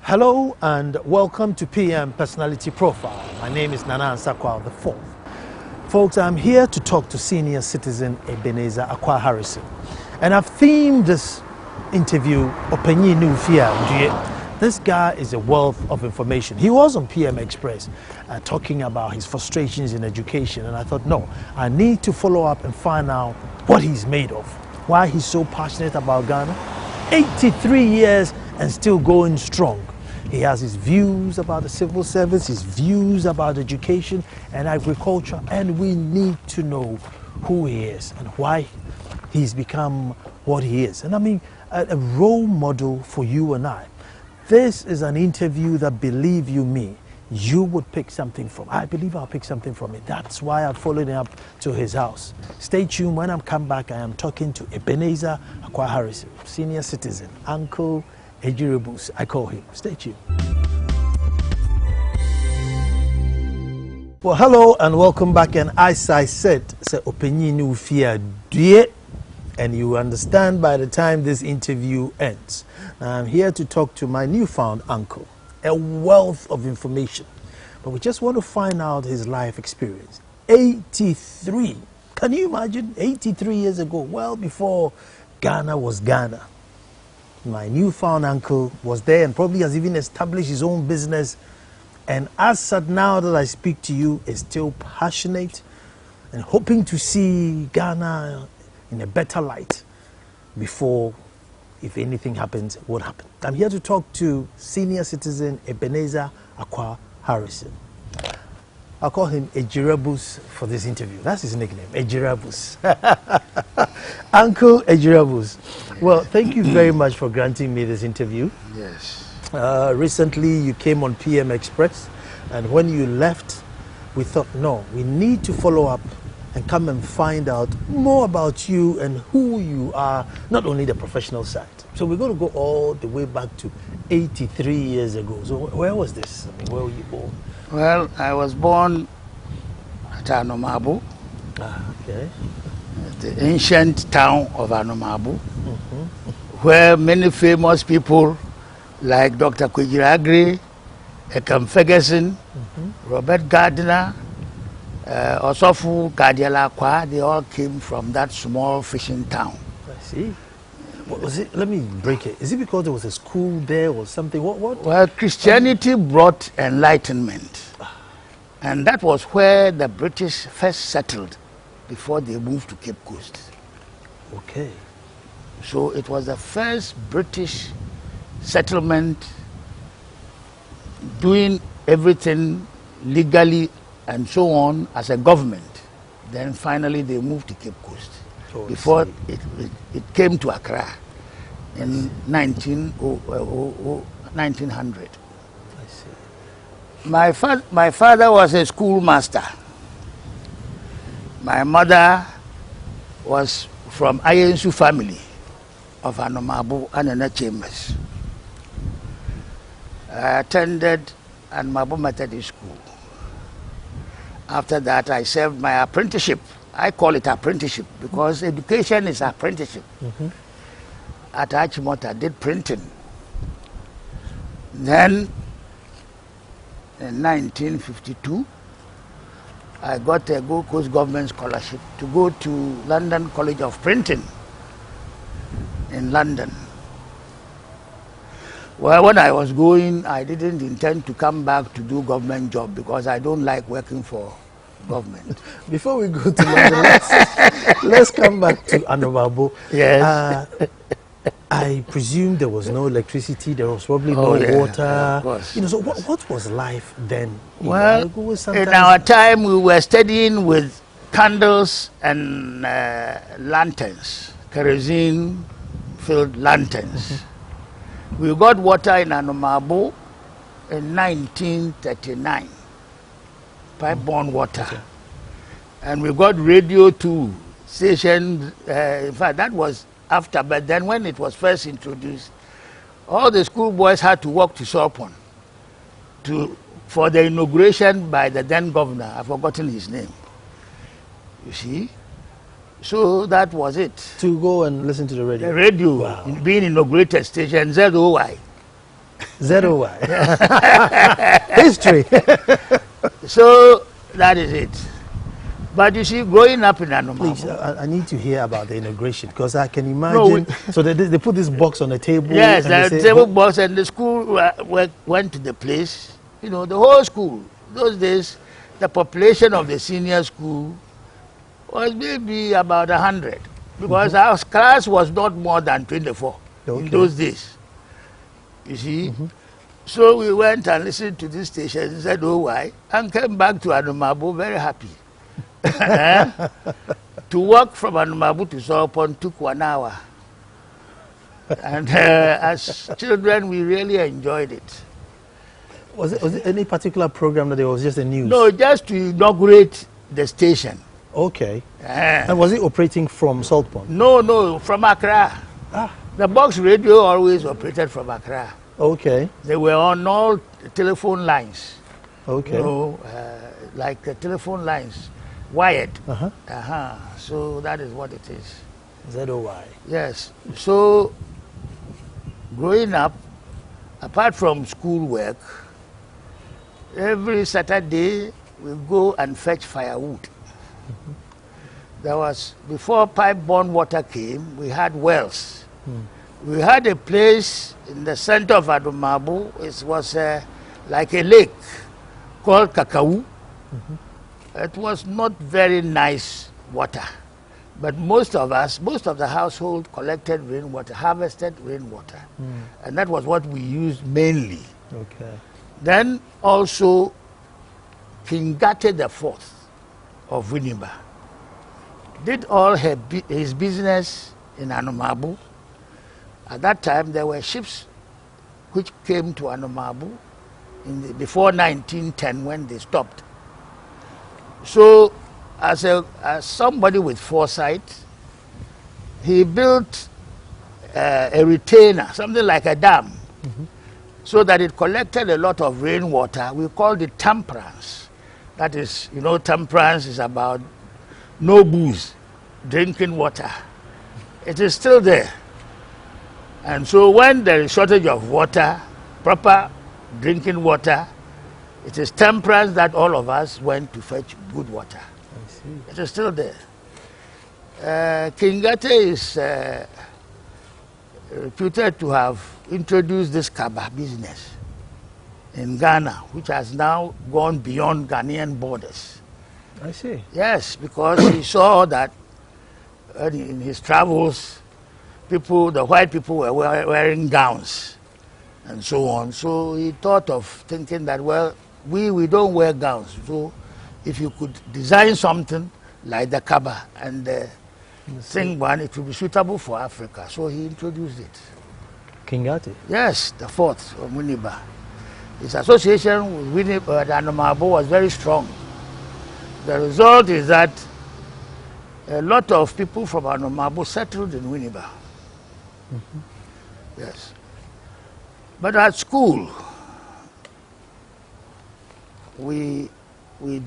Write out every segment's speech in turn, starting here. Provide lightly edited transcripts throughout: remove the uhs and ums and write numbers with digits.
Hello and welcome to PM Personality Profile. My name is Ebenezer Acquaah IV. Folks, I'm here to talk to senior citizen Ebenezer Acquaah Harrison. And I've themed this interview, Openyi Nufia. This guy is a wealth of information. He was on PM Express talking about his frustrations in education. And I thought, no, I need to follow up and find out what he's made of, why he's so passionate about Ghana. 83 years and still going strong. He has his views about the civil service, his views about education and agriculture, and we need to know who he is and why he's become what he is. And I mean, a role model for you and I. This is an interview that, believe you me, you would pick something from. I believe I'll pick something from it. That's why I followed him up to his house. Stay tuned. When I come back, I am talking to Ebenezer Acquaah Harrison, senior citizen, Uncle Ejirabus, I call him. Stay tuned. Well, hello and welcome back. And as I said, Openyi Nufia Due, and you understand by the time this interview ends. Now, I'm here to talk to my newfound uncle, a wealth of information, but we just want to find out his life experience. 83. Can you imagine? 83 years ago, well before Ghana was Ghana. My newfound uncle was there and probably has even established his own business. And as at now that I speak to you, is still passionate and hoping to see Ghana in a better light before, if anything happens, what happened. I'm here to talk to senior citizen Ebenezer Acquaah Harrison. I'll call him Ejirabus for this interview. That's his nickname, Ejirabus. Uncle Ejirabus. Well, thank you very much for granting me this interview. Yes. Recently, you came on PM Express, and when you left, we thought, no, we need to follow up and come and find out more about you and who you are, not only the professional side. So we're going to go all the way back to 83 years ago. So where was this? I mean, where were you born? Well, I was born at Anabu, Okay. the ancient town of Anabu, where many famous people like Dr. Kwejiri, Ekam Ferguson, Robert Gardner, Osofu Ebenezer Acquaah, they all came from that small fishing town. I see. What was it? Let me break it. Is it because there was a school there or something? What? Well, Christianity brought enlightenment. And that was where the British first settled before they moved to Cape Coast. Okay. So it was the first British settlement doing everything legally and so on as a government. Then finally they moved to Cape Coast before it came to Accra in 1900. I see. My father was a schoolmaster. My mother was from Ayensu family of Anabu and Chambers. I attended Anabu Methodist School. After that, I served my apprenticeship. I call it apprenticeship because education is apprenticeship. At Achimota, I did printing. Then, in 1952, I got a Gold Coast government scholarship to go to London College of Printing in London. Well, when I was going, I didn't intend to come back to do government job because I don't like working for government. Before we go to London, let's come back to Anabu. Yes. I presume there was no electricity, there was probably no water. Of course. You know, so what was life then? Well, in our time, we were studying with candles and lanterns, kerosene-filled lanterns. We got water in Anabu in 1939, pipe-borne water. And we got radio too, station. In fact, that was after, but then when it was first introduced, all the schoolboys had to walk to Sorpon for the inauguration by the then governor. I've forgotten his name. You see? So that was it. To go and listen to the radio? The radio, wow. being inaugurated, station ZOY. ZOY. History. So that is it. But you see, growing up in Anabu. Please, I need to hear about the integration because I can imagine. No, so they put this box on the table. Yes, the table box, and the school went to the place. You know, the whole school. Those days, the population of the senior school was maybe about 100 because our class was not more than 24 in those days. You see? So we went and listened to this station and said, oh, why? And came back to Anabu very happy. To walk from Anabu to Sopon took 1 hour. And as children, we really enjoyed it. Was it any particular program that it was just a news? No, just to inaugurate the station. Okay. And was it operating from Salt Pond? No, from Accra. The box radio always operated from Accra. Okay. They were on all telephone lines. Okay. You know, like the telephone lines, wired. So that is what it is. ZOY. Yes. So growing up, apart from school work, every Saturday we go and fetch firewood. There was, before pipe-borne water came, we had wells. We had a place in the center of Adumabu. It was like a lake called Kakau. It was not very nice water. But most of the household collected rainwater, harvested rainwater. And that was what we used mainly. Okay. Then also, King Gate IV of Winneba did all his business in Anabu. At that time, there were ships which came to Anabu before 1910 when they stopped. So, as somebody with foresight, he built a retainer, something like a dam, so that it collected a lot of rainwater. We called it temperance. That is, you know, temperance is about no booze, drinking water. It is still there. And so when there is shortage of water, proper drinking water, it is temperance that all of us went to fetch good water. I see. It is still there. King Gate is reputed to have introduced this kaba business in Ghana, which has now gone beyond Ghanaian borders. I see. Yes, because he saw that in his travels, the white people were wearing gowns and so on. So he thought of thinking that, well, we don't wear gowns. So if you could design something like the kaba and the thing one, it would be suitable for Africa. So he introduced it. King Gate? Yes, the fourth of Winneba. His association with Winneba and Anabu was very strong. The result is that a lot of people from Anabu settled in Winneba. Yes. But at school, we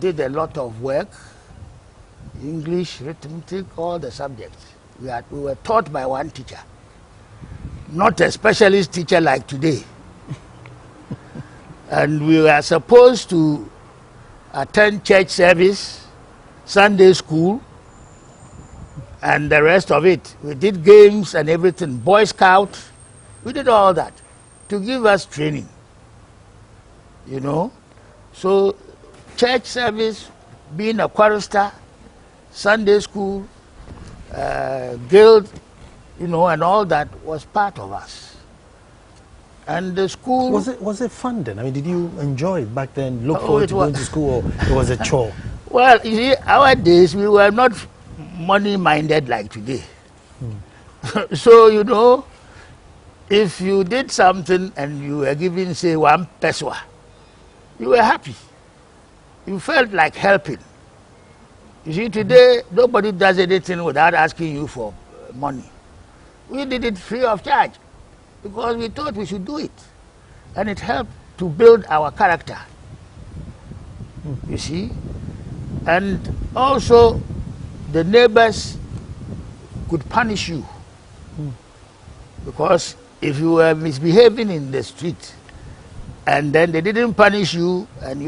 did a lot of work, English, arithmetic, all the subjects. We were taught by one teacher, not a specialist teacher like today. And we were supposed to attend church service, Sunday school, and the rest of it. We did games and everything, Boy Scout, we did all that to give us training, you know. So church service, being a chorister, Sunday school, guild, you know, and all that was part of us. And the school... Was it fun then? I mean, did you enjoy it back then? Look forward to going to school, or it was a chore? Well, you see, our days, we were not money-minded like today. So, you know, if you did something and you were given, say, 1 peso, you were happy. You felt like helping. You see, today, nobody does anything without asking you for money. We did it free of charge because we thought we should do it. And it helped to build our character, you see. And also, the neighbors could punish you. Because if you were misbehaving in the street, and then they didn't punish you, and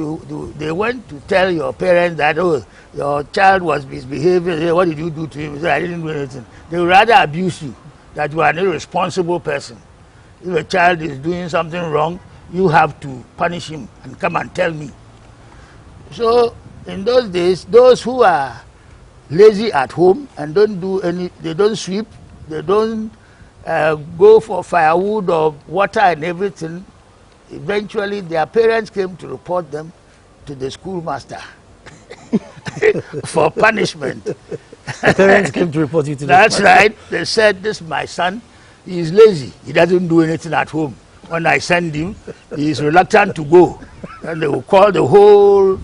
they went to tell your parents that, oh, your child was misbehaving. Say, what did you do to him? Say, I didn't do anything. They would rather abuse you, that you are an irresponsible person. If a child is doing something wrong, you have to punish him and come and tell me. So in those days, those who are lazy at home and they don't sweep, they don't go for firewood or water and everything, eventually their parents came to report them to the schoolmaster for punishment. The parents came to report you to the That's right. They said, this is my son, he is lazy, he doesn't do anything at home. When I send him, he is reluctant to go. And they will call the whole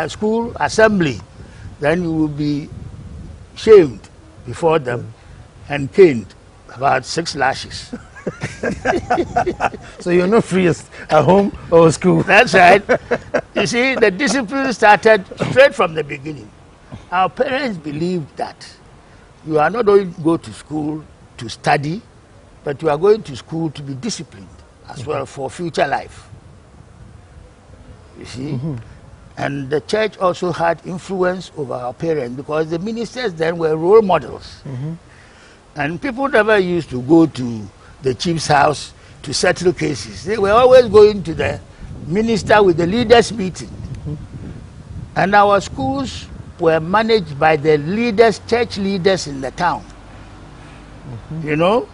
school assembly. Then you will be shamed before them and caned, about 6 lashes. So you're not free at home or school. That's right. You see, the discipline started straight from the beginning. Our parents believed that you are not going to go to school to study, but you are going to school to be disciplined as well for future life. You see? And the church also had influence over our parents, because the ministers then were role models. And people never used to go to the chief's house to settle cases. They were always going to the minister with the leaders meeting. And our schools were managed by the leaders, church leaders in the town. You know,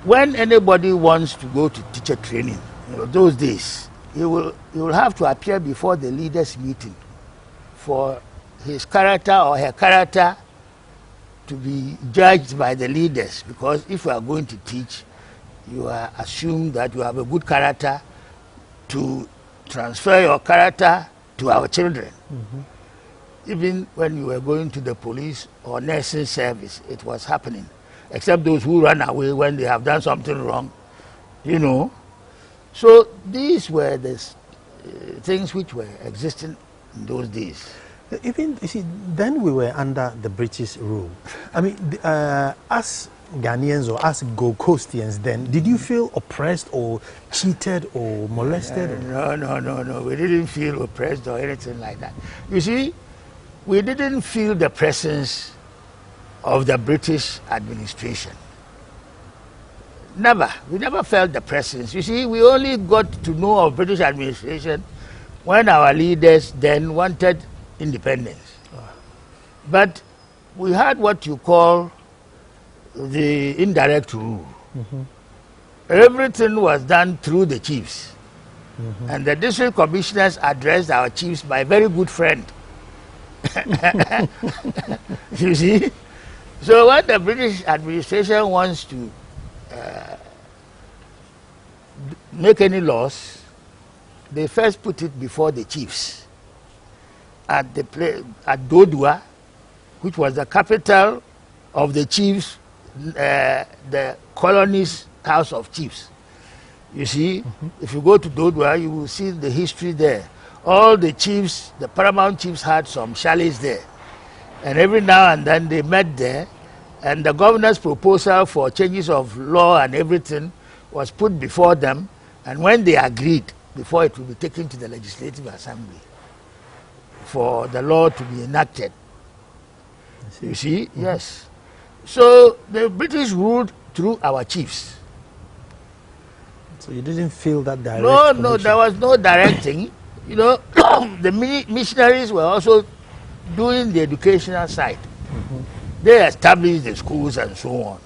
when anybody wants to go to teacher training, those days, he will have to appear before the leaders meeting for his character or her character to be judged by the leaders, because if you are going to teach, you are assumed that you have a good character to transfer your character to our children. Even when you were going to the police or nursing service, it was happening, except those who run away when they have done something wrong, you know. So these were the things which were existing in those days. Even, you see, then we were under the British rule. I mean, as Ghanaians or as Gold Coastians then, did you feel oppressed or cheated or molested? No. We didn't feel oppressed or anything like that. You see, we didn't feel the presence of the British administration. Never. We never felt the presence. You see, we only got to know of British administration when our leaders then wanted independence. But we had what you call the indirect rule. Everything was done through the chiefs. And the district commissioners addressed our chiefs, my very good friend. You see? So when the British administration wants to make any laws, they first put it before the chiefs at the place at Dodua, which was the capital of the chiefs, the colony's house of chiefs. You see, if you go to Dodua, you will see the history there. All the chiefs, the paramount chiefs, had some chalets there, and every now and then they met there, and the governor's proposal for changes of law and everything was put before them, and when they agreed, before it will be taken to the Legislative Assembly for the law to be enacted. You see? Yes. So the British ruled through our chiefs. So you didn't feel that direct No, there was no directing. You know, the missionaries were also doing the educational side. They established the schools and so on.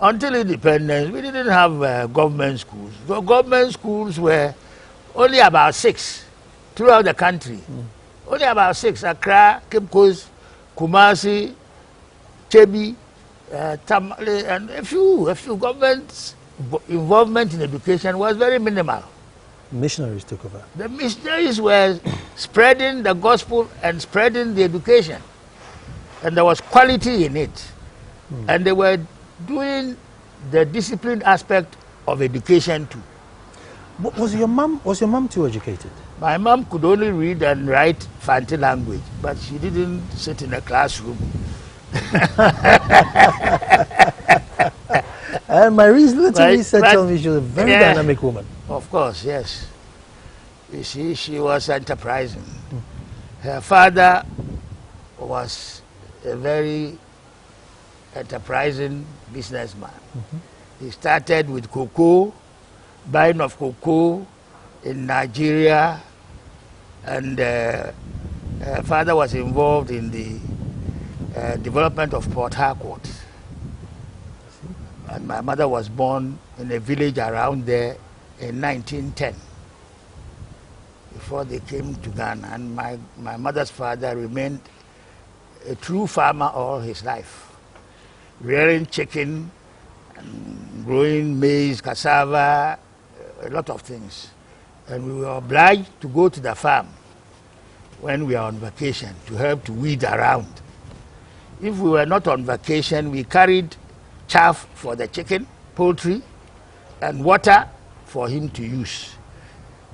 Until independence, we didn't have government schools. The government schools were only about 6 throughout the country. Only about 6. Accra, Cape Coast, Kumasi, Chebi, Tamale, and a few governments' involvement in education was very minimal. Missionaries took over. The missionaries were spreading the gospel and spreading the education. And there was quality in it. And they were doing the discipline aspect of education too. Was your mom too educated? My mom could only read and write Fanti language, but she didn't sit in a classroom. And my relative said, tell me she was a very dynamic woman. Of course, yes. You see, she was enterprising. Her father was a very enterprising businessman. He started with cocoa, buying of cocoa in Nigeria, and her father was involved in the development of Port Harcourt. And my mother was born in a village around there in 1910, before they came to Ghana. And my mother's father remained a true farmer all his life, rearing chicken, and growing maize, cassava, a lot of things. And we were obliged to go to the farm when we are on vacation to help to weed around. If we were not on vacation, we carried chaff for the chicken, poultry, and water for him to use.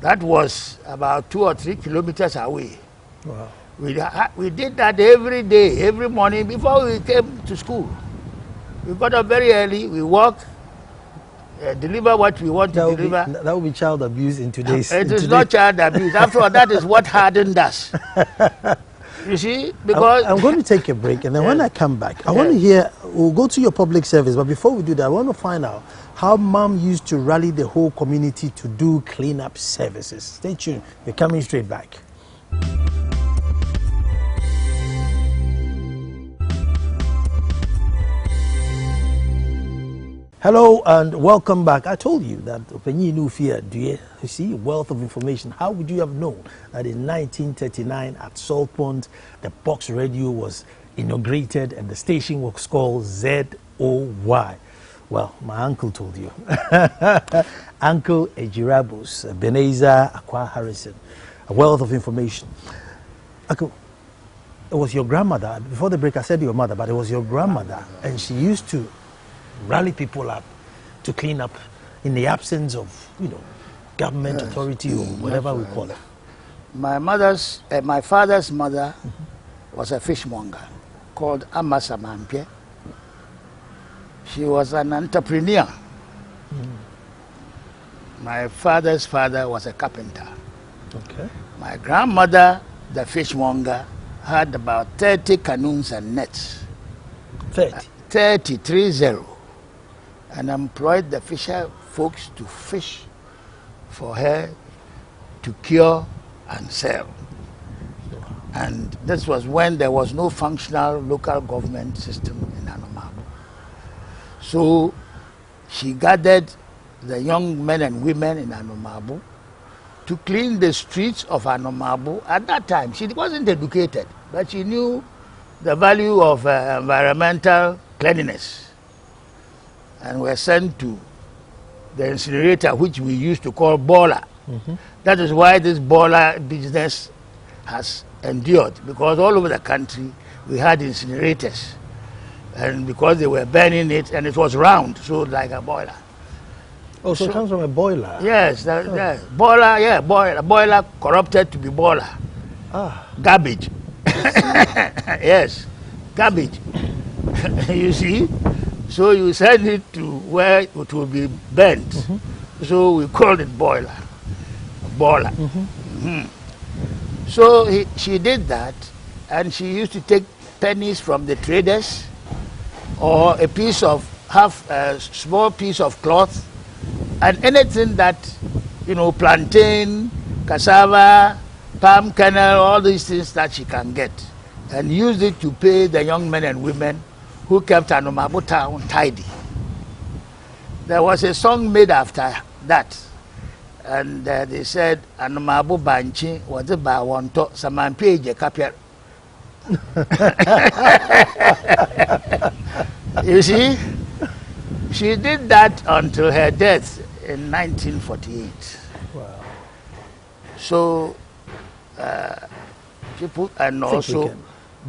That was about 2 or 3 kilometers away. Wow. We did that every day, every morning before we came to school. We got up very early, we walk, deliver what we want to deliver. That would be child abuse in today's... It is not child abuse. After all, that is what hardened us. You see, because... I'm going to take a break, and then when I come back, I want to hear, we'll go to your public service, but before we do that, I want to find out how Mom used to rally the whole community to do cleanup services. Stay tuned. We're coming straight back. Hello and welcome back. I told you that you see, wealth of information. How would you have known that in 1939 at Salt Pond, the box radio was inaugurated and the station was called ZOY? Well, my uncle told you. Uncle Ejirabus, Ebenezer Acquaah Harrison. A wealth of information. Uncle, it was your grandmother. Before the break, I said your mother, but it was your grandmother, and she used to rally people up to clean up in the absence of, government authority or whatever we call it. My father's mother was a fishmonger called Amasamampe. She was an entrepreneur. My father's father was a carpenter. Okay. My grandmother, the fishmonger, had about 30 canoes and nets. 30, and employed the fisher folks to fish for her to cure and sell. And this was when there was no functional local government system in Anabu. So she gathered the young men and women in Anabu to clean the streets of Anabu. At that time, she wasn't educated, but she knew the value of environmental cleanliness, and were sent to the incinerator, which we used to call boiler. That is why this boiler business has endured, because all over the country we had incinerators, and because they were burning it, and it was round, so like a boiler. Oh, so it comes from a boiler? Yes, boiler, boiler corrupted to be boiler. Garbage. Yes, garbage. You see? So you send it to where it will be burnt. So we called it boiler. So she did that, and she used to take pennies from the traders, or a small piece of cloth, and anything that, plantain, cassava, palm kernel, all these things that she can get, and use it to pay the young men and women who kept Anabu town tidy. There was a song made after that, and they said Anabu Banchi was a Bawanto Saman Page Capier. You see, she did that until her death in 1948. Wow. So, people, and also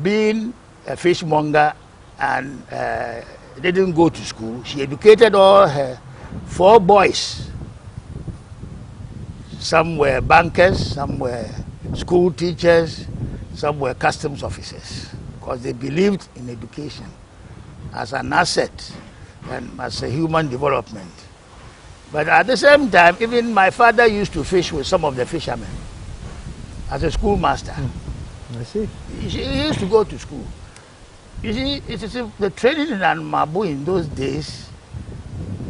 being a fishmonger, and didn't go to school. She educated all her 4 boys. Some were bankers, some were school teachers, some were customs officers, because they believed in education as an asset and as a human development. But at the same time, even my father used to fish with some of the fishermen as a schoolmaster. I see. He used to go to school. You see, the training in Anabu in those days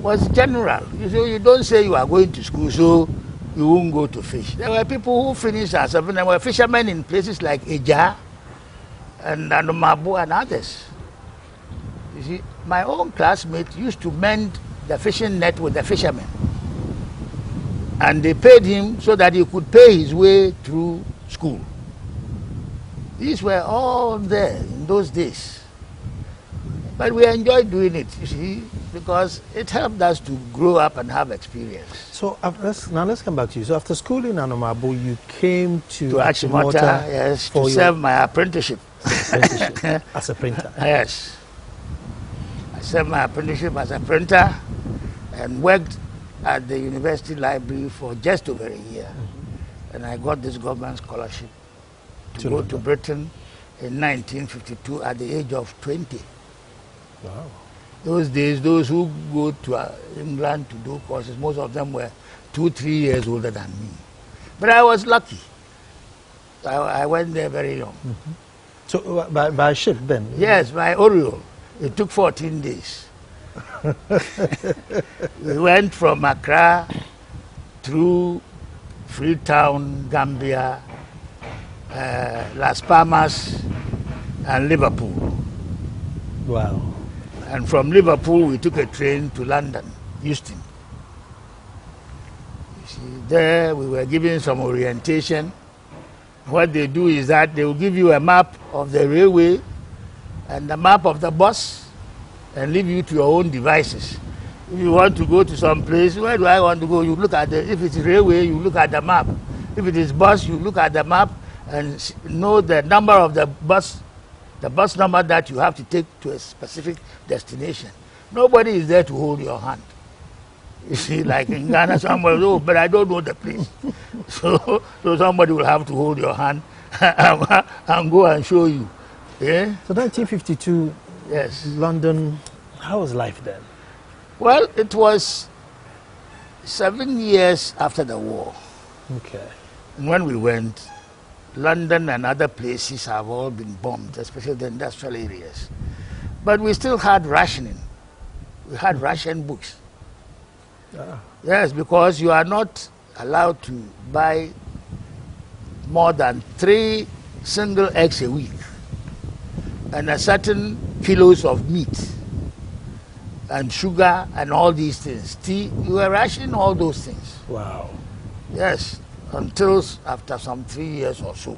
was general. You don't say you are going to school, so you won't go to fish. There were people who finished as there were fishermen in places like Eja and Anabu and others. You see, my own classmate used to mend the fishing net with the fishermen. And they paid him so that he could pay his way through school. These were all there in those days. But we enjoyed doing it, you see, because it helped us to grow up and have experience. So let's come back to you. So after school in Anabu, you came to Achimota, yes, to serve my apprenticeship. As a printer. Yes. I served my apprenticeship as a printer and worked at the university library for just over a year. And I got this government scholarship to go to Britain in 1952 at the age of 20. Wow. Those days, those who go to England to do courses, most of them were 2-3 years older than me. But I was lucky. I went there very young. So by ship then? Yes, by Oriole. It took 14 days. We went from Accra through Freetown, Gambia, Las Palmas, and Liverpool. Wow. And from Liverpool, we took a train to London, Euston. You see, there we were given some orientation. What they do is that they will give you a map of the railway and the map of the bus and leave you to your own devices. If you want to go to some place, where do I want to go? You look at if it's railway, you look at the map. If it is bus, you look at the map and know the number of the bus number that you have to take to a specific destination. Nobody is there to hold your hand. You see, like in Ghana, somebody, oh, but I don't know the place. So somebody will have to hold your hand and go and show you. Yeah? So 1952, yes, London, how was life then? Well, it was 7 years after the war. Okay. And when we went, London and other places have all been bombed, especially the industrial areas. But we still had rationing. We had ration books. Yes, because you are not allowed to buy more than 3 single eggs a week and a certain kilos of meat and sugar and all these things. Tea, you were rationing all those things. Wow. Yes, until after some 3 years or so,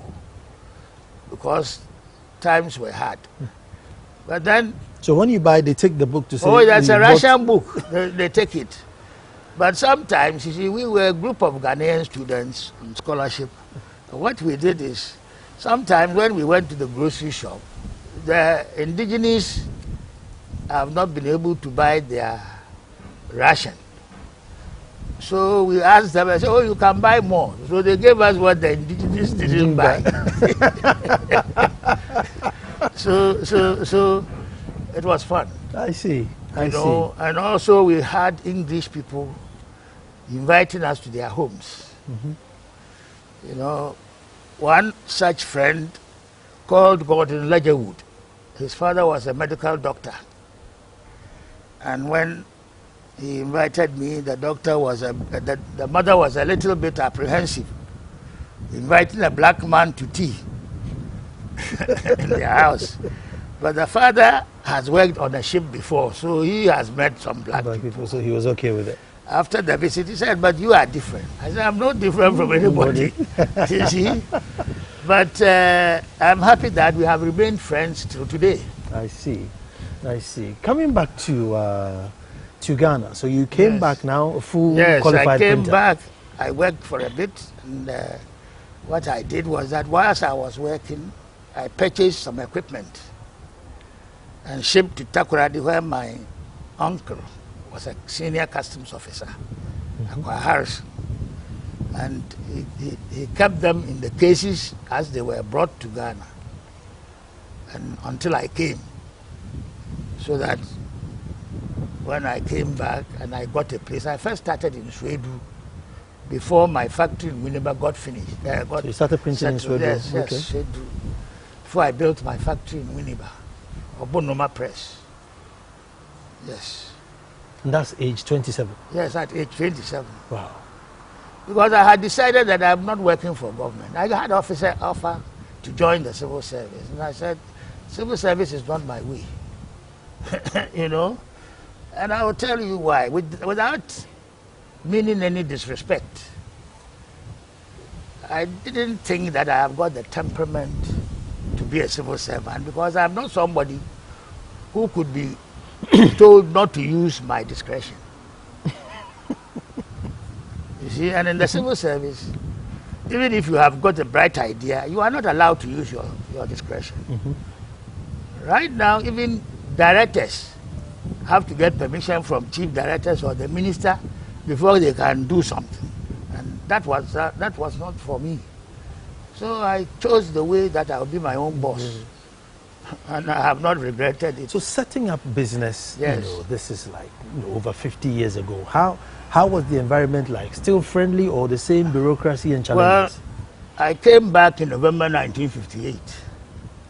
because times were hard. But then... So when you buy, they take the book to say... Oh, that's a ration book. They take it. But sometimes, you see, we were a group of Ghanaian students on scholarship. What we did is, sometimes when we went to the grocery shop, the indigenous have not been able to buy their ration. So we asked them, I said, oh, you can buy more. So they gave us what the indigenous didn't buy. So it was fun. I see. I see. And also we had English people inviting us to their homes. You know, one such friend called Gordon Ledgerwood. His father was a medical doctor. And when he invited me, the mother was a little bit apprehensive, inviting a black man to tea in their house. But the father has worked on a ship before, so he has met some black people. So he was okay with it. After the visit, he said, but you are different. I said, I'm not different from anybody. You see? But I'm happy that we have remained friends till today. I see. I see. Coming back to Ghana, so you came back now, a full qualified printer. Yes, I came back. I worked for a bit, and what I did was that whilst I was working, I purchased some equipment and shipped to Takoradi, where my uncle was a senior customs officer, Acquaah Harrison. And he kept them in the cases as they were brought to Ghana, and until I came, so that when I came back and I got a place. I first started in Swedu before my factory in Winneba got finished. So you started printing in Swedu? Yes, okay. Swedu. Before I built my factory in Winneba, Obonoma Press. Yes. And that's age 27? Yes, at age 27. Wow. Because I had decided that I'm not working for government. I had offer to join the civil service. And I said, civil service is not my way. You know? And I will tell you why. Without meaning any disrespect, I didn't think that I have got the temperament to be a civil servant, because I'm not somebody who could be told not to use my discretion. You see, and in the civil service, even if you have got a bright idea, you are not allowed to use your discretion. Right now, even directors have to get permission from chief directors or the minister before they can do something. And that was not for me. So I chose the way that I'll be my own boss. And I have not regretted it. So setting up business, yes. This is like over 50 years ago. How was the environment like? Still friendly or the same bureaucracy and challenges? Well, I came back in November 1958.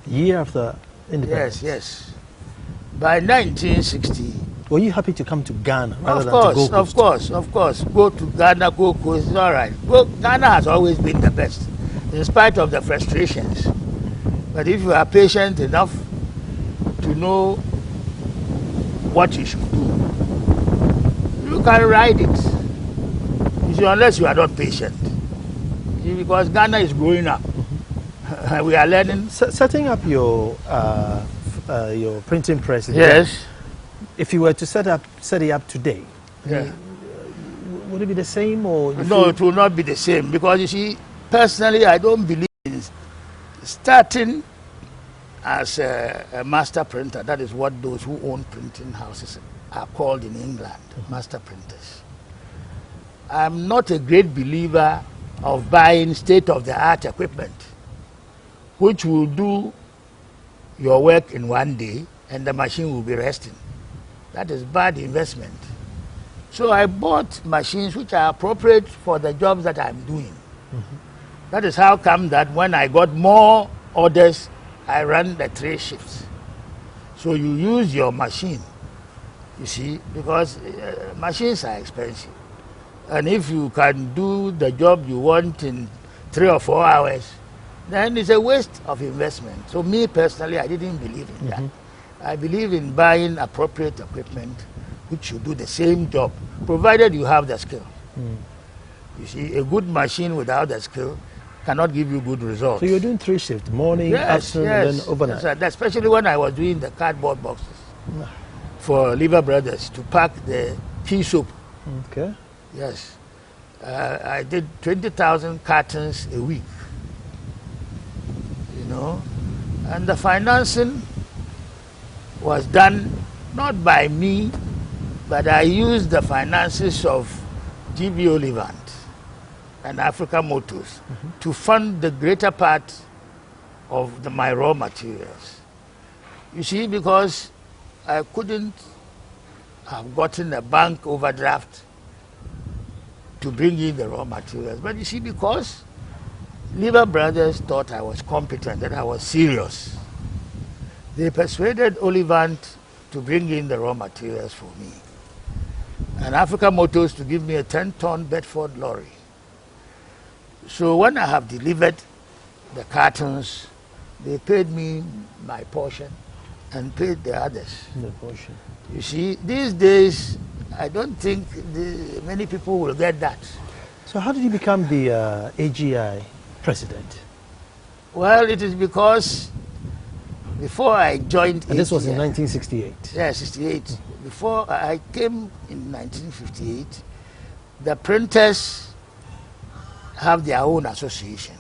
Year after independence? Yes. By 1960. Were you happy to come to Ghana rather than to go coast? Of course. Go to Ghana, go coast, it's all right. Ghana has always been the best, in spite of the frustrations. But if you are patient enough to know what you should do, you can ride it. You see, unless you are not patient. See, because Ghana is growing up. We are learning. Setting up your printing press. Yes. If you were to set it up today, would it be the same or? No, it will not be the same, because you see, personally, I don't believe in starting as a master printer. That is what those who own printing houses are called in England, master printers. I'm not a great believer of buying state-of-the-art equipment, which will do your work in one day and the machine will be resting. That is bad investment. So I bought machines which are appropriate for the jobs that I'm doing. That is how come that when I got more orders, I ran the 3 shifts. So you use your machine, you see, because machines are expensive. And if you can do the job you want in 3 or 4 hours, then it's a waste of investment. So me personally, I didn't believe in that. I believe in buying appropriate equipment which should do the same job, provided you have the skill. You see, a good machine without the skill cannot give you good results. So you're doing 3 shifts, morning, afternoon, and then overnight? Yes, especially when I was doing the cardboard boxes for Liver Brothers to pack the pea soup. Okay. Yes. I did 20,000 cartons a week, you know. And the financing was done not by me, but I used the finances of GB Olivant and Africa Motors to fund the greater part of my raw materials. You see, because I couldn't have gotten a bank overdraft to bring in the raw materials. But you see, because Liver Brothers thought I was competent, that I was serious, they persuaded Olivant to bring in the raw materials for me, and Africa Motors to give me a 10-ton Bedford lorry. So when I have delivered the cartons, they paid me my portion and paid the others. The portion. You see, these days, I don't think many people will get that. So how did you become the AGI president? Well, it is because before I joined AGI... And this was in 1968? Yeah, 68. Before I came in 1958, the printers have their own association,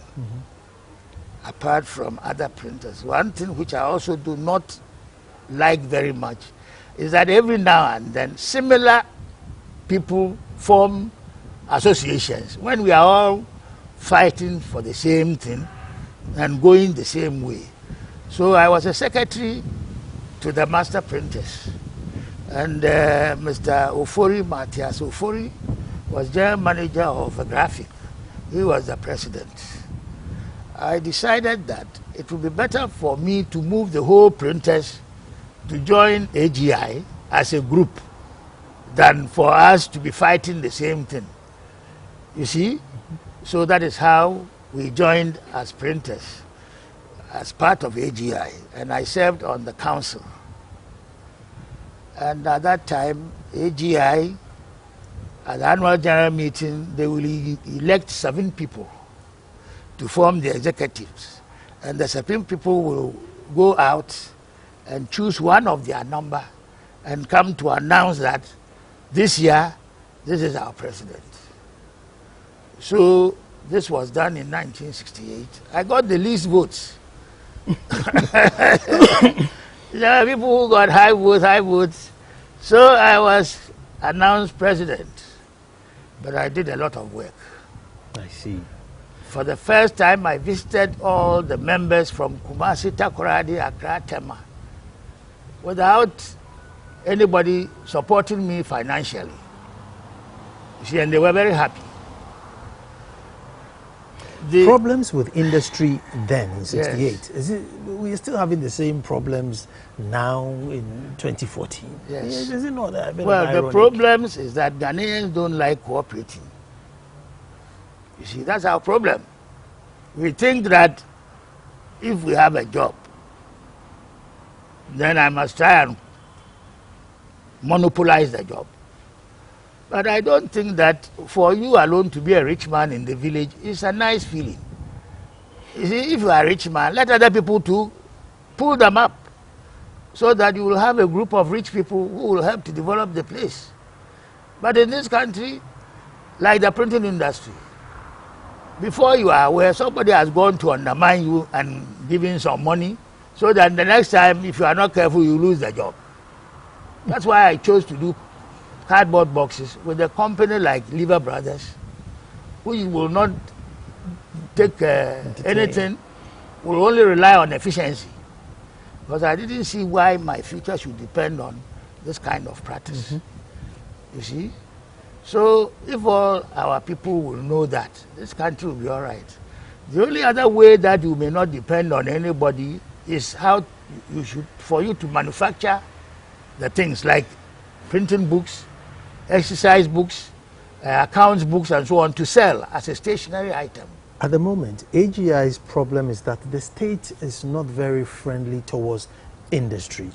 apart from other printers. One thing which I also do not like very much is that every now and then similar people form associations when we are all fighting for the same thing and going the same way. So I was a secretary to the master printers, And Mr. Ofori, Matthias Ofori, was general manager of a graphic. He was the president. I decided that it would be better for me to move the whole printers to join AGI as a group than for us to be fighting the same thing. You see? So that is how we joined as printers, as part of AGI, and I served on the council. And at that time, AGI, at the annual general meeting, they will elect 7 people to form the executives. And the 7 people will go out and choose one of their number and come to announce that this year, this is our president. So this was done in 1968. I got the least votes. There are people who got high votes. So I was announced president. But I did a lot of work. I see. For the first time, I visited all the members from Kumasi, Takoradi, Accra, Tema, without anybody supporting me financially. You see, and they were very happy. The problems with industry then in 68, yes. Is it, we are still having the same problems now in 2014? Yes. Is it not that? Well, the problems is that Ghanaians don't like cooperating. You see, that's our problem. We think that if we have a job, then I must try and monopolize the job. But I don't think that for you alone to be a rich man in the village is a nice feeling. You see, if you are a rich man, let other people too pull them up so that you will have a group of rich people who will help to develop the place. But in this country, like the printing industry, before you are aware, somebody has gone to undermine you and giving some money so that the next time, if you are not careful, you lose the job. That's why I chose to do cardboard boxes with a company like Lever Brothers, who will not take anything, will only rely on efficiency. Because I didn't see why my future should depend on this kind of practice. You see? So if all our people will know that, this country will be all right. The only other way that you may not depend on anybody is how you should, for you to manufacture the things like printing books, exercise books, accounts books, and so on to sell as a stationary item. At the moment, AGI's problem is that the state is not very friendly towards industry.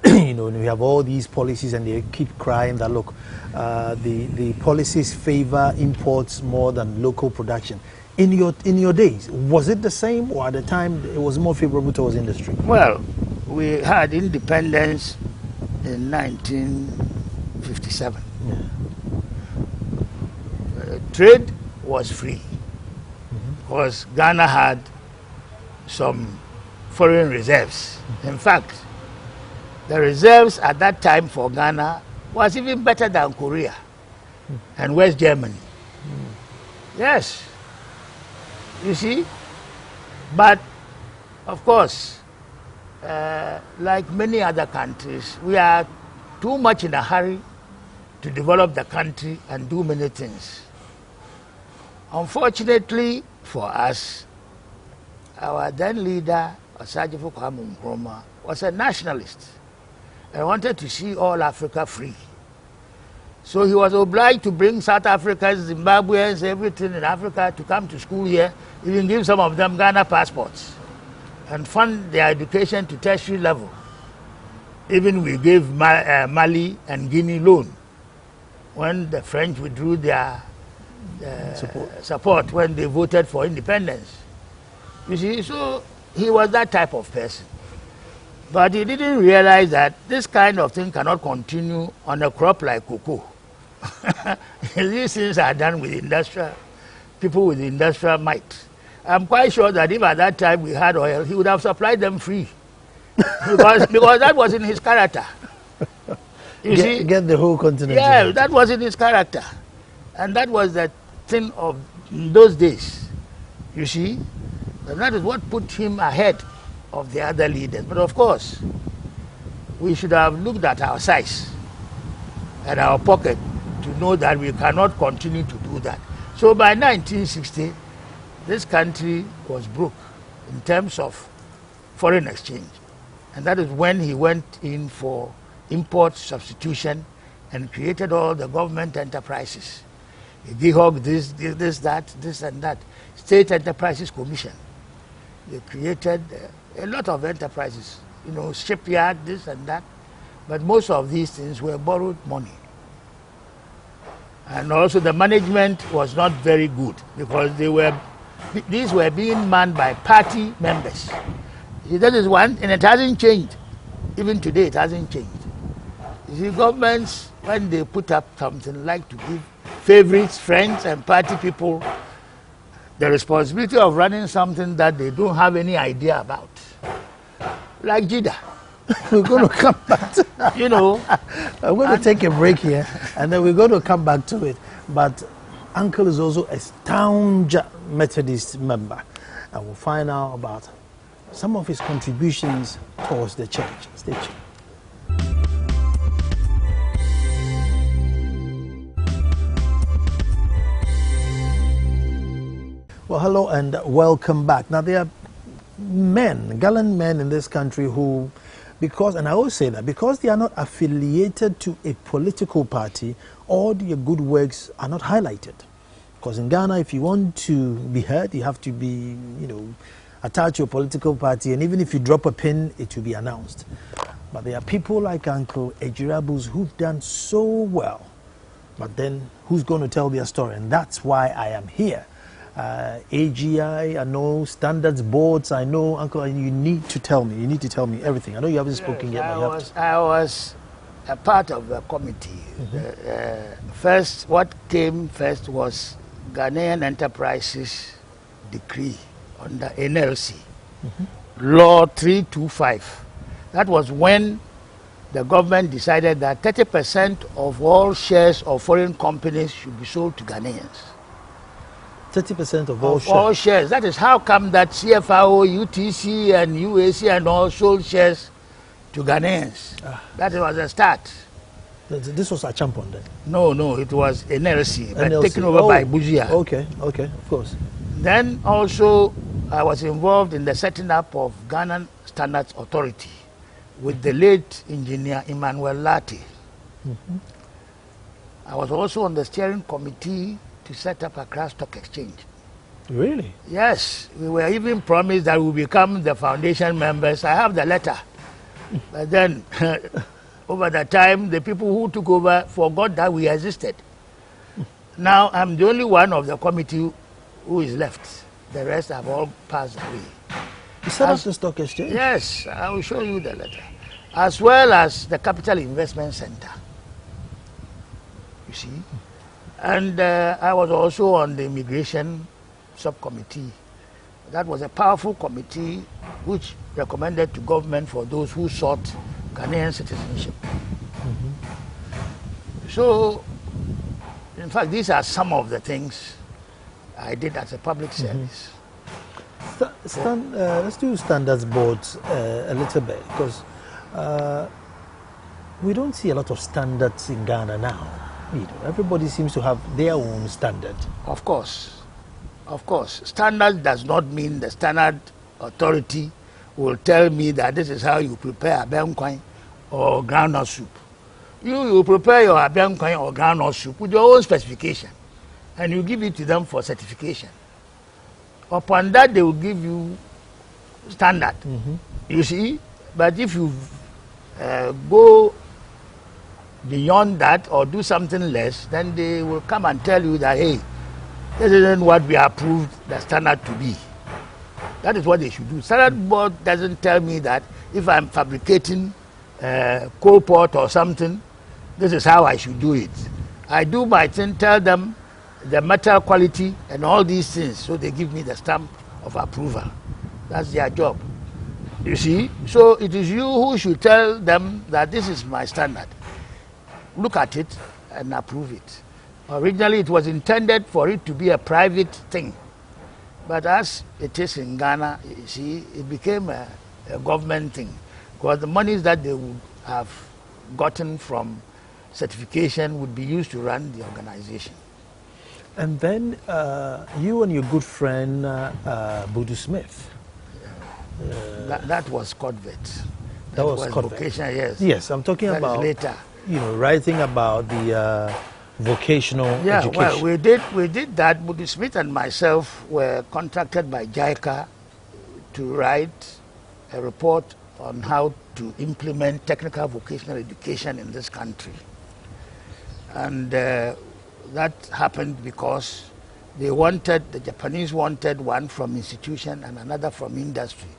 You know, we have all these policies and they keep crying that, look, the policies favor imports more than local production. In your days, was it the same, or at the time it was more favorable towards industry? Well, we had independence in 1957. Yeah. Trade was free because Ghana had some foreign reserves. In fact, the reserves at that time for Ghana was even better than Korea and West Germany. Yes, you see, but of course, like many other countries, we are too much in a hurry to develop the country and do many things. Unfortunately for us, our then leader, Osei was a nationalist and wanted to see all Africa free. So he was obliged to bring South Africans, Zimbabweans, everything in Africa to come to school here, even give some of them Ghana passports and fund their education to tertiary level. Even we gave Mali and Guinea loan when the French withdrew their support when they voted for independence. You see, so he was that type of person. But he didn't realize that this kind of thing cannot continue on a crop like cocoa. These things are done with industrial, people with industrial might. I'm quite sure that if at that time we had oil, he would have supplied them free. because that was in his character. You see? Get the whole continent. Yeah, that was in his character. And that was the thing of those days. You see? And that is what put him ahead of the other leaders. But of course, we should have looked at our size and our pocket to know that we cannot continue to do that. So by 1960, this country was broke in terms of foreign exchange. And that is when he went in for import substitution and created all the government enterprises. GIHOG, this, that, this and that. State Enterprises Commission. They created a lot of enterprises, you know, shipyard, this and that. But most of these things were borrowed money. And also the management was not very good because these were being manned by party members. See, that is one, and it hasn't changed. Even today, it hasn't changed. You see, governments, when they put up something, like to give favorites, friends, and party people the responsibility of running something that they don't have any idea about. Like JIDA. We're going to come back to that. You know. I'm going to take a break here, and then we're going to come back to it. But Uncle is also a staunch Methodist member, and we'll find out about some of his contributions towards the church. Stay tuned. Well, hello and welcome back. Now, there are men, gallant men in this country who, because, and I always say that, because they are not affiliated to a political party, all their good works are not highlighted. Because in Ghana, if you want to be heard, you have to be, you know, attached to a political party, and even if you drop a pin, it will be announced. But there are people like Uncle Ejirabus who've done so well, but then who's going to tell their story? And that's why I am here. AGI, I know standards boards, I know, Uncle, and you need to tell me everything. I know you haven't spoken yet. I was a part of the committee. First, what came first was Ghanaian Enterprises Decree under NLC, Law 325. That was when the government decided that 30% of all shares of foreign companies should be sold to Ghanaians. 30% of all shares. That is how come that CFRO, UTC, and UAC and all sold shares to Ghanaians. That was the start. This was a champion then? No, it was NLC, but taken over by Buzia. Okay, of course. Then also I was involved in the setting up of Ghana Standards Authority with the late engineer Emmanuel Lati. I was also on the steering committee to set up a Accra Stock Exchange. Really? Yes, we were even promised that we will become the foundation members. I have the letter. But then, over the time, the people who took over forgot that we existed. Now, I'm the only one of the committee who is left. The rest have all passed away. You set up the stock exchange? Yes, I will show you the letter. As well as the Capital Investment Center. You see? And I was also on the immigration subcommittee. That was a powerful committee which recommended to government for those who sought Ghanaian citizenship. So, in fact, these are some of the things I did as a public service. Let's do standards boards a little bit, because we don't see a lot of standards in Ghana now. Everybody seems to have their own standard. Of course. Standard does not mean the standard authority will tell me that this is how you prepare abenkwai or groundnut soup. You prepare your abenkwai or groundnut soup with your own specification, and you give it to them for certification. Upon that, they will give you standard. You see, but if you go beyond that or do something less, then they will come and tell you that, hey, this isn't what we approved the standard to be. That is what they should do. Standard board doesn't tell me that if I'm fabricating coal pot or something, this is how I should do it. I do my thing, tell them the metal quality and all these things, so they give me the stamp of approval. That's their job. You see? So it is you who should tell them that this is my standard. Look at it and approve it. Originally, it was intended for it to be a private thing. But as it is in Ghana, you see, it became a government thing. Because the monies that they would have gotten from certification would be used to run the organization. And then you and your good friend Budu Smith. That was Codvet. That was vocational, yes. Yes, I'm talking that about later. You know, writing about the vocational education. Well, we did that. Budu Smith and myself were contracted by JICA to write a report on how to implement technical vocational education in this country. And that happened because the Japanese wanted one from institution and another from industry.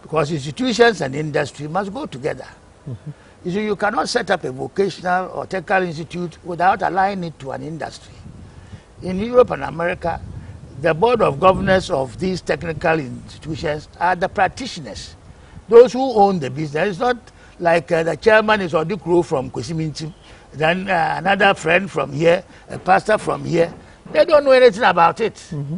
Because institutions and industry must go together. Mm-hmm. You see, you cannot set up a vocational or technical institute without aligning it to an industry. In Europe and America, the board of governors of these technical institutions are the practitioners, those who own the business. It's not like the chairman is Odukru from Kwesiminti, then another friend from here, a pastor from here. They don't know anything about it. Mm-hmm.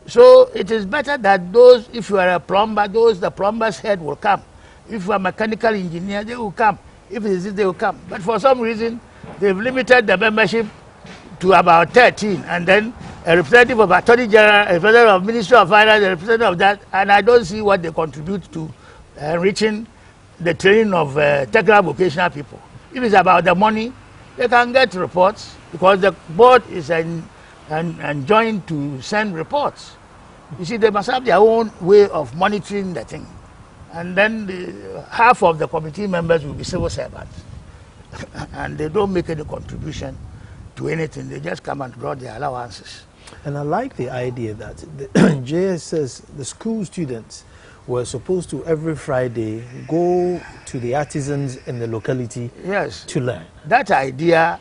So it is better that those, if you are a plumber, the plumber's head will come. If you are a mechanical engineer, they will come. If it is this, they will come. But for some reason, they've limited the membership to about 13, and then a representative of Attorney General, a representative of Ministry of Finance, a representative of that, and I don't see what they contribute to enriching the training of technical vocational people. If it's about the money, they can get reports because the board is enjoined to send reports. You see, they must have their own way of monitoring the thing. And then half of the committee members will be civil servants. And they don't make any contribution to anything. They just come and draw their allowances. And I like the idea that the JSS, the school students, were supposed to every Friday go to the artisans in the locality to learn. That idea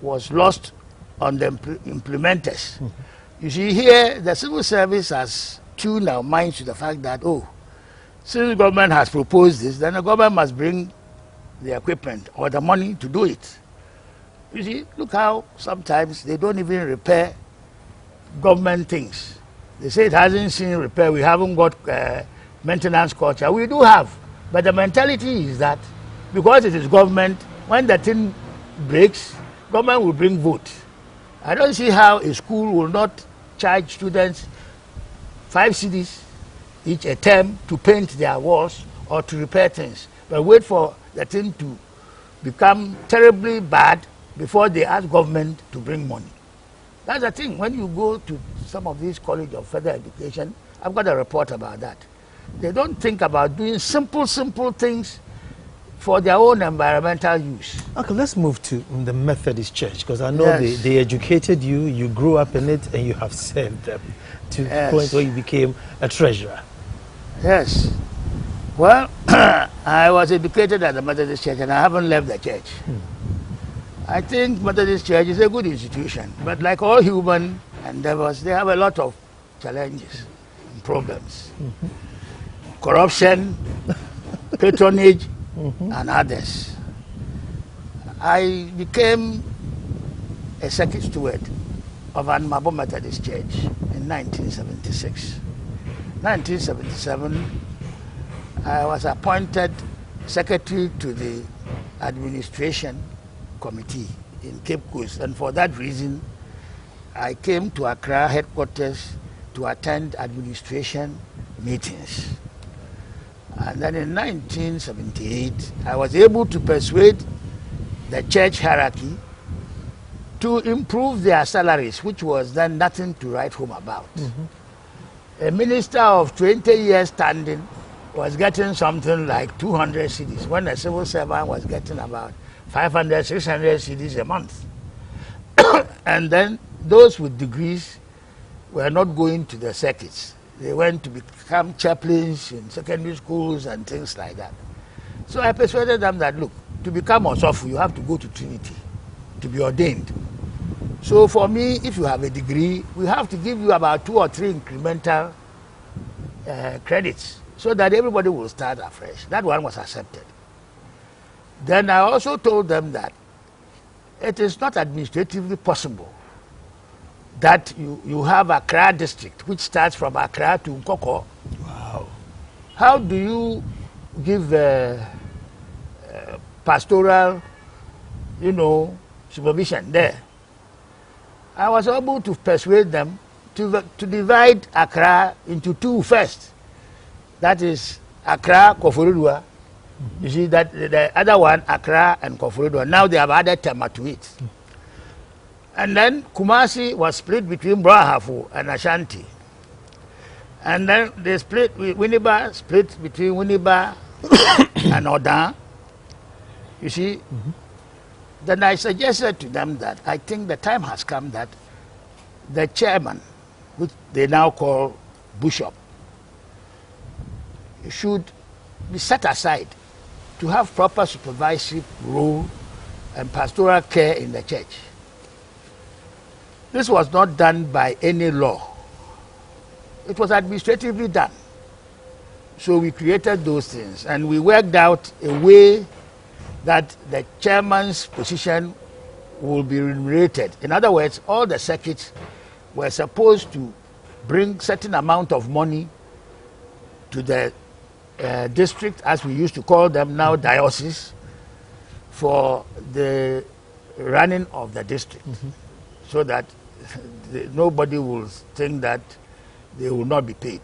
was lost on the implementers. Mm-hmm. You see, here the civil service has tuned our minds to the fact that, since the government has proposed this, then the government must bring the equipment or the money to do it. You see, look how sometimes they don't even repair government things. They say it hasn't seen repair, we haven't got maintenance culture. We do have, but the mentality is that because it is government, when the thing breaks, government will bring vote. I don't see how a school will not charge students 5 cedis each a term to paint their walls or to repair things, but wait for the thing to become terribly bad before they ask government to bring money. That's the thing. When you go to some of these colleges of further education, I've got a report about that. They don't think about doing simple things for their own environmental use. Okay, let's move to the Methodist Church, because I know they educated you, you grew up in it, and you have served them to the point where you became a treasurer. Yes. Well, I was educated at the Methodist Church, and I haven't left the church. I think Methodist Church is a good institution, but like all human endeavors, they have a lot of challenges and problems. Mm-hmm. Corruption, patronage, and others. I became a circuit steward of Anabu Methodist Church in 1976. 1977, I was appointed secretary to the administration committee in Cape Coast, and for that reason, I came to Accra headquarters to attend administration meetings. And then in 1978, I was able to persuade the church hierarchy to improve their salaries, which was then nothing to write home about. Mm-hmm. A minister of 20 years standing was getting something like 200 cedis, when a civil servant was getting about 500, 600 cedis a month. And then those with degrees were not going to the circuits. They went to become chaplains in secondary schools and things like that. So I persuaded them that, look, to become Osofu, you have to go to Trinity to be ordained. So for me, if you have a degree, we have to give you about 2 or 3 incremental credits so that everybody will start afresh. That one was accepted. Then I also told them that it is not administratively possible that you have Accra district, which starts from Accra to Nkoko. Wow. How do you give pastoral, supervision there. I was able to persuade them to divide Accra into two first. That is Accra, Koforidua. You see that the other one, Accra and Koforidua. Now they have added Tema to it. And then Kumasi was split between Brahafu and Ashanti. And then they split, Winneba split between Winneba and Odan. You see, then I suggested to them that I think the time has come that the chairman, which they now call Bishop, should be set aside to have proper supervisory role and pastoral care in the church. This was not done by any law. It was administratively done. So we created those things and we worked out a way that the chairman's position will be remunerated. In other words, all the circuits were supposed to bring certain amount of money to the district, as we used to call them now, diocese, for the running of the district, so that nobody will think that they will not be paid.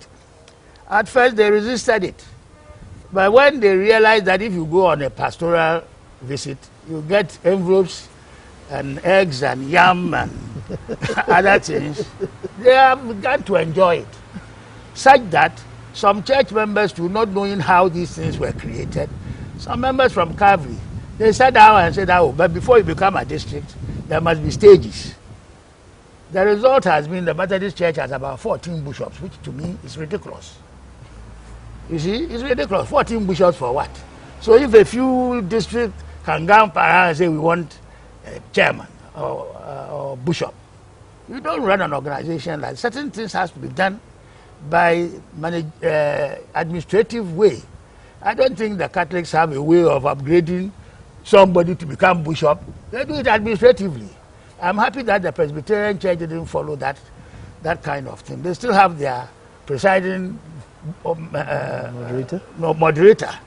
At first they resisted it, but when they realized that if you go on a pastoral visit, you get envelopes and eggs and yam and other things, they have begun to enjoy it, such that some church members, too, not knowing how these things were created, some members from Calvary, they sat down and said, oh, but before you become a district, there must be stages. The result has been the Methodist Church has about 14 bishops, which to me is ridiculous. You see, it's ridiculous. 14 bishops for what? So if a few districts can go around and say we want a chairman or bishop, you don't run an organization like certain things has to be done by administrative way. I don't think the Catholics have a way of upgrading somebody to become bishop. They do it administratively. I'm happy that the Presbyterian Church didn't follow that kind of thing. They still have their presiding moderator.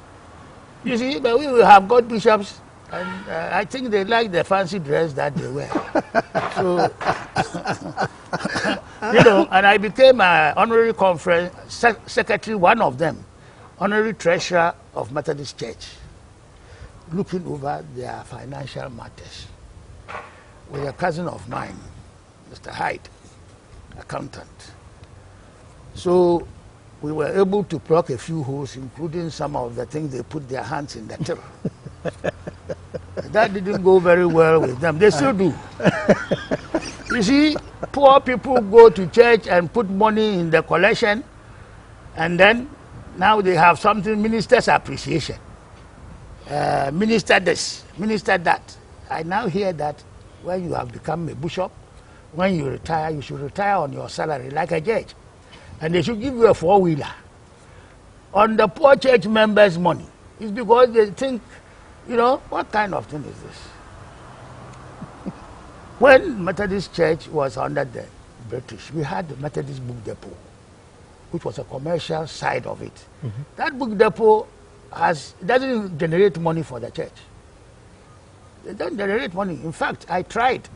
You see, but we will have got bishops, and I think they like the fancy dress that they wear. So, and I became an honorary conference secretary, one of them, honorary treasurer of Methodist Church, looking over their financial matters with a cousin of mine, Mr. Hyde, accountant. So we were able to plug a few holes, including some of the things they put their hands in the till. That didn't go very well with them. They still do. You see, poor people go to church and put money in the collection, and then now they have something, minister's appreciation. Minister this, minister that. I now hear that when you have become a bishop, when you retire, you should retire on your salary like a judge. And they should give you a four-wheeler on the poor church members' money. It's because they think, what kind of thing is this? When Methodist Church was under the British, we had the Methodist Book Depot, which was a commercial side of it. That book depot doesn't generate money for the church. They don't generate money. In fact, I tried,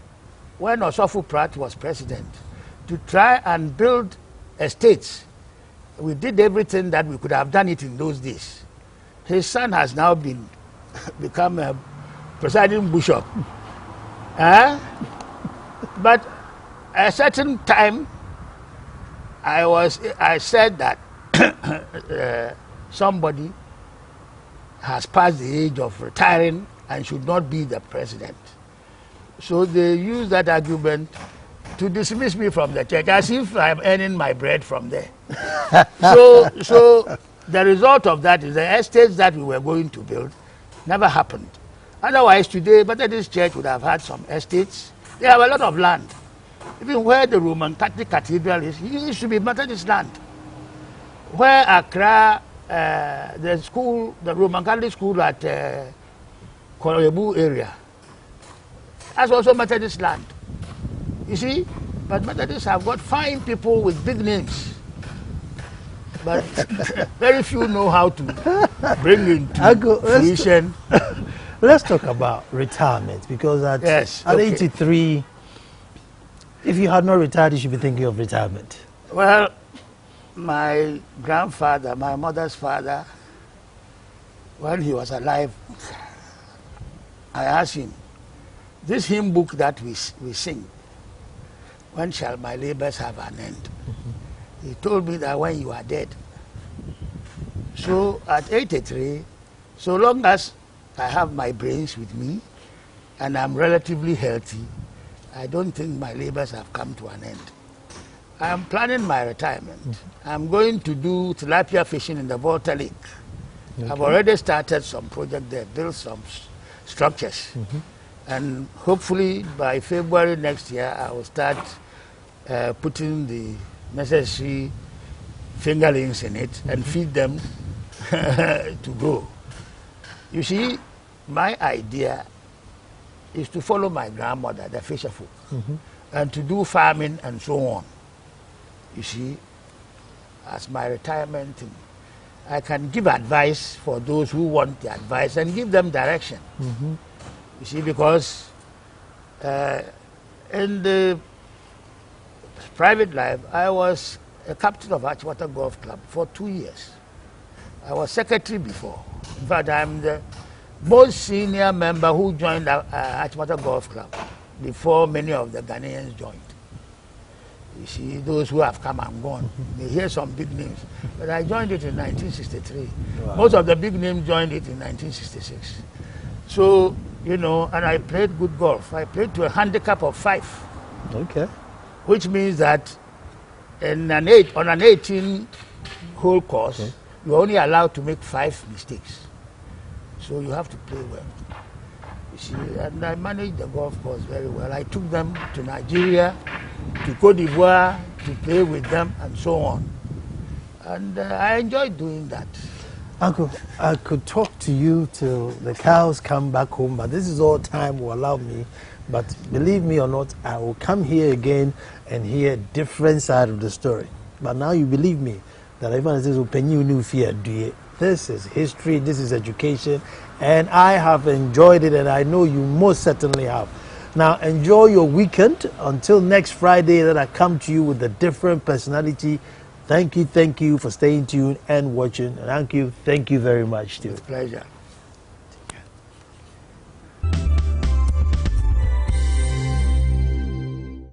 when Osei Pratt was president, to try and build estates. We did everything that we could have done it in those days. His son has now become a presiding bishop. But at a certain time, I said that somebody has passed the age of retiring and should not be the president. So they used that argument to dismiss me from the church, as if I'm earning my bread from there. So the result of that is the estates that we were going to build never happened. Otherwise, today, Methodist Church would have had some estates. They have a lot of land. Even where the Roman Catholic Cathedral is, it used to be Methodist land. Where Accra, the Roman Catholic school at Anabu area, that's also Methodist land. You see, but Methodists have got fine people with big names, but very few know how to bring into fruition Let's talk about retirement, because at 83, if you had not retired, you should be thinking of retirement. Well, my grandfather, my mother's father, when he was alive, I asked him, this hymn book that we sing, when shall my labors have an end? He told me that when you are dead. So at 83, so long as I have my brains with me and I'm relatively healthy, I don't think my labors have come to an end. I am planning my retirement. I'm going to do tilapia fishing in the Volta Lake. Okay. I've already started some project there, built some structures. And hopefully by February next year, I will start putting the necessary fingerlings in it and feed them to grow. You see, my idea is to follow my grandmother, the fisher folk, and to do farming and so on. You see, as my retirement thing, I can give advice for those who want the advice and give them direction. You see, because in the private life, I was a captain of Achimota Golf Club for 2 years. I was secretary before. In fact, I'm the most senior member who joined Achimota Golf Club before many of the Ghanaians joined. You see, those who have come and gone, you hear some big names. But I joined it in 1963. Wow. Most of the big names joined it in 1966. So, you know, and I played good golf. I played to a handicap of 5. Okay. Which means that on an 18-hole course, you're only allowed to make 5 mistakes. So you have to play well. You see, and I managed the golf course very well. I took them to Nigeria, to Cote d'Ivoire, to play with them, and so on. And I enjoyed doing that. Uncle, I could talk to you till the cows come back home, but this is all time will allow me. But believe me or not, I will come here again and hear a different side of the story. But now you believe me that everyone says, this is history, this is education, and I have enjoyed it, and I know you most certainly have. Now enjoy your weekend until next Friday that I come to you with a different personality. Thank you for staying tuned and watching. And thank you very much too. With pleasure.